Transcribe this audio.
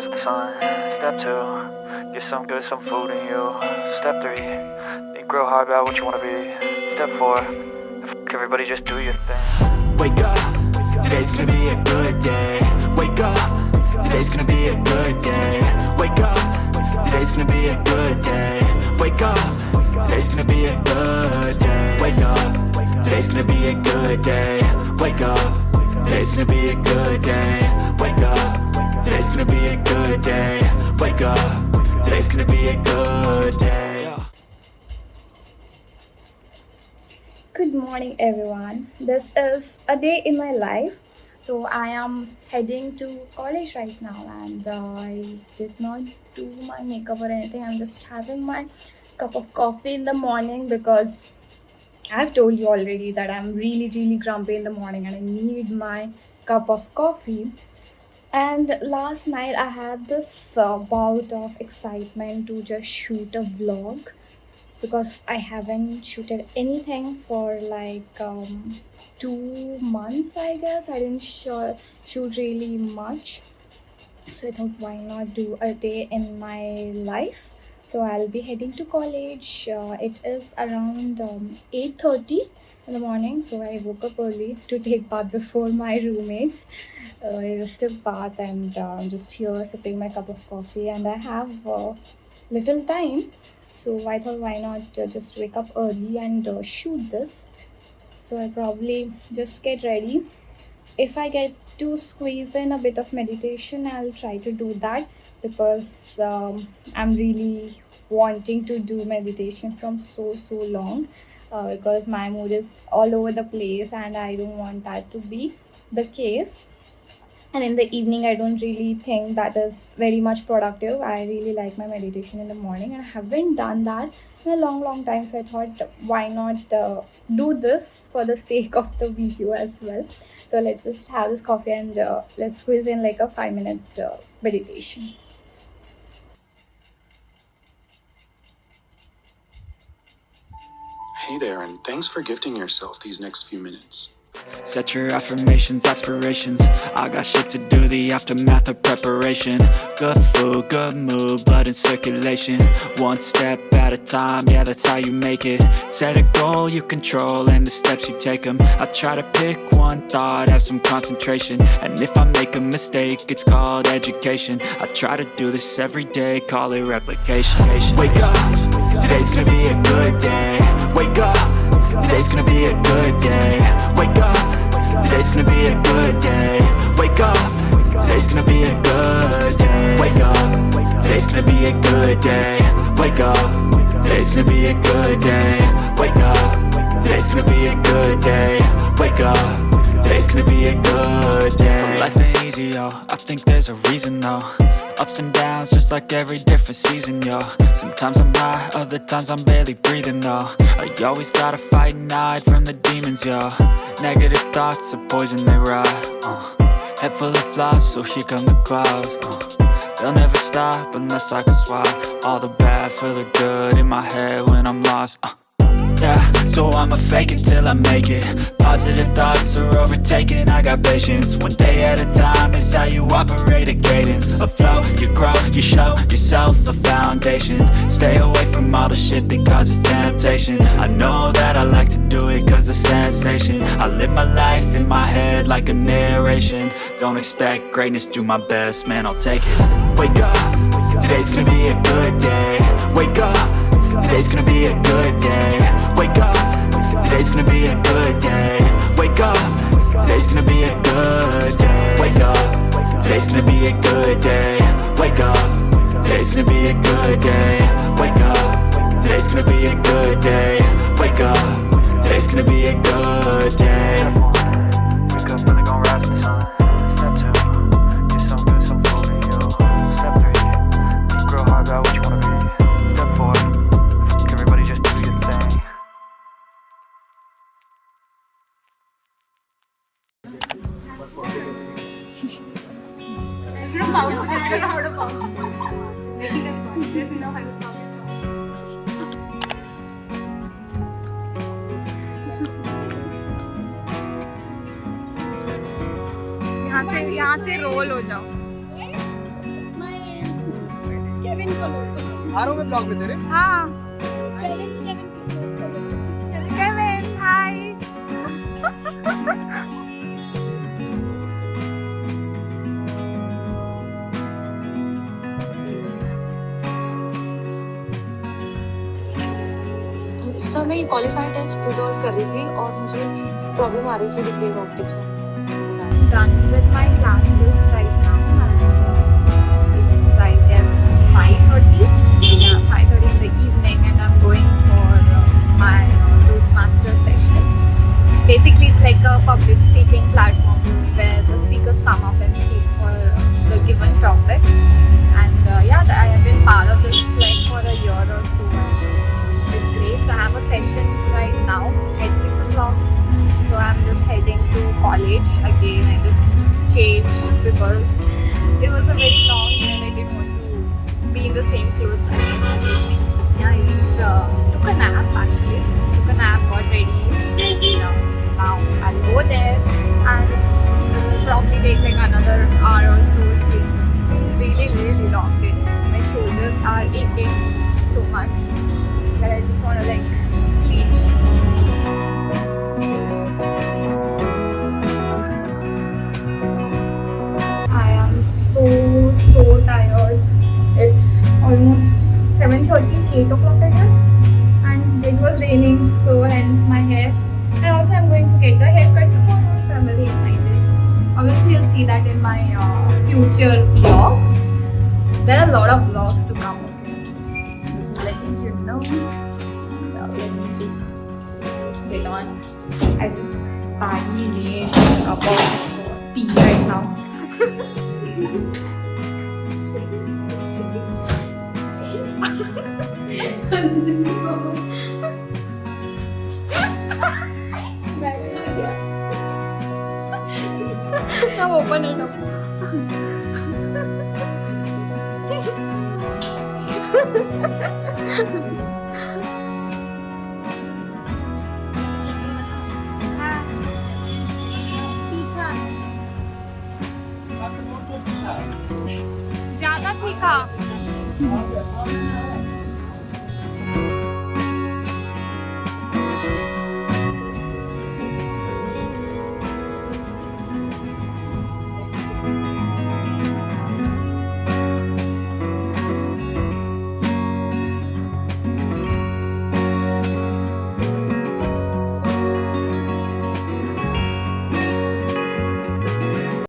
rise with the sun. Step 2, get some good, some food in you. Step 3, think real hard about what you wanna be. Step 4, everybody just do your thing. Wake up, today's gonna be a good day. Wake up, today's gonna be a good day. Wake up, today's gonna be a good day. Wake up, today's gonna be a good day. Wake up, today's gonna be a good day. Wake up, today's gonna be a good day. Wake up, today's gonna be a good day. Wake up, today's gonna be a good day. Good morning, everyone. This is a day in my life. So I am heading to college right now, and I did not do my makeup or anything. I'm just having my cup of coffee in the morning because I've told you already that I'm really grumpy in the morning and I need my cup of coffee. And last night I had this bout of excitement to just shoot a vlog because I haven't shooted anything for like 2 months, I guess. I didn't shoot really much. So I thought, why not do a day in my life? So I'll be heading to college. It is around 8:30 in the morning. So I woke up early to take bath before my roommates. I just took bath and I'm just here sipping my cup of coffee, and I have little time. So I thought, why not just wake up early and shoot this. So I'll probably just get ready. If I get to squeeze in a bit of meditation, I'll try to do that because I'm really wanting to do meditation from so long, because my mood is all over the place and I don't want that to be the case. And in the evening, I don't really think that is very much productive. I really like my meditation in the morning, and I haven't done that in a long time. So I thought, why not do this for the sake of the video as well. So let's just have this coffee and let's squeeze in like a 5-minute meditation. Hey there, and thanks for gifting yourself these next few minutes. Set your affirmations, aspirations. I got shit to do, the aftermath of preparation. Good food, good mood, blood in circulation. One step at a time, yeah, that's how you make it. Set a goal you control and the steps you take them. I try to pick one thought, have some concentration. And if I make a mistake, it's called education. I try to do this every day, call it replication. Wake up, today's gonna be a good day. Wake up, today's gonna be a good day. Wake up, today's gonna be a good day. Wake up, today's gonna be a good day. Wake up, today's gonna be a good day. Wake up, today's gonna be a good day. Wake up, today's gonna be a good day. Wake up, today's gonna be a good day. So life ain't easy, yo, I think there's a reason though. Ups and downs, just like every different season, yo. Sometimes I'm high, other times I'm barely breathing, though. I always gotta fight and hide from the demons, yo. Negative thoughts are poison, they rot. Head full of flies, so here come the clouds. They'll never stop unless I can swap all the bad for the good in my head when I'm lost. Yeah, so I'ma fake it till I make it. Positive thoughts are overtaken, I got patience. One day at a time is how you operate a cadence. A flow, you grow, you show yourself a foundation. Stay away from all the shit that causes temptation. I know that I like to do it cause it's sensation. I live my life in my head like a narration. Don't expect greatness, do my best, man, I'll take it. Wake up, today's gonna be a good day. Wake up, today's gonna be a good day. Wake up, today's gonna be a good day. Wake up, today's gonna be a good day. Wake up, today's gonna be a good day. Wake up, today's gonna be a good day. Wake up, today's gonna be a good day. Wake up, today's gonna be a good day. Wake up, really gon' rise with the sun. Step 2, get some good, some food in you. Step 3, think real hard about what you wanna be. Step 4, everybody just do your thing. यहाँ से role हो जाओ. आ रहा हूँ मैं blog में तेरे। हाँ केविन हाय उस समय क्वालिफायर टेस्ट रिजॉल्व कर रही थी और मुझे प्रॉब्लम आ रही थी विद वेव ऑप्टिक्स में। done with my classes right now and it's I guess 5:30 yeah 5:30 in the evening and I'm going for my Toastmaster session. Basically it's like a public speaking platform where the speakers come up and speak for the given topic and yeah I have been part of this like for a year or so and it's been great. So I have a session right now at 6 o'clock. So I'm just heading to college again. I just changed because it was a very long day and I didn't want to be in the same clothes again. Yeah, I just took a nap actually. Took a nap, got ready. And, now I'll go there and it will probably take like another hour or so. It's been really long day. My shoulders are aching so much that I just want to like sleep. So tired. It's almost 7:30, 8 o'clock I guess and it was raining so hence my hair and also I'm going to get a haircut tomorrow so I'm very excited. Obviously you'll see that in my future vlogs. There are a lot of vlogs to come, okay? Just letting you know. Now let me just get on. I just badly need a cup of tea right now. Now open it up. तीखा ज्यादा तीखा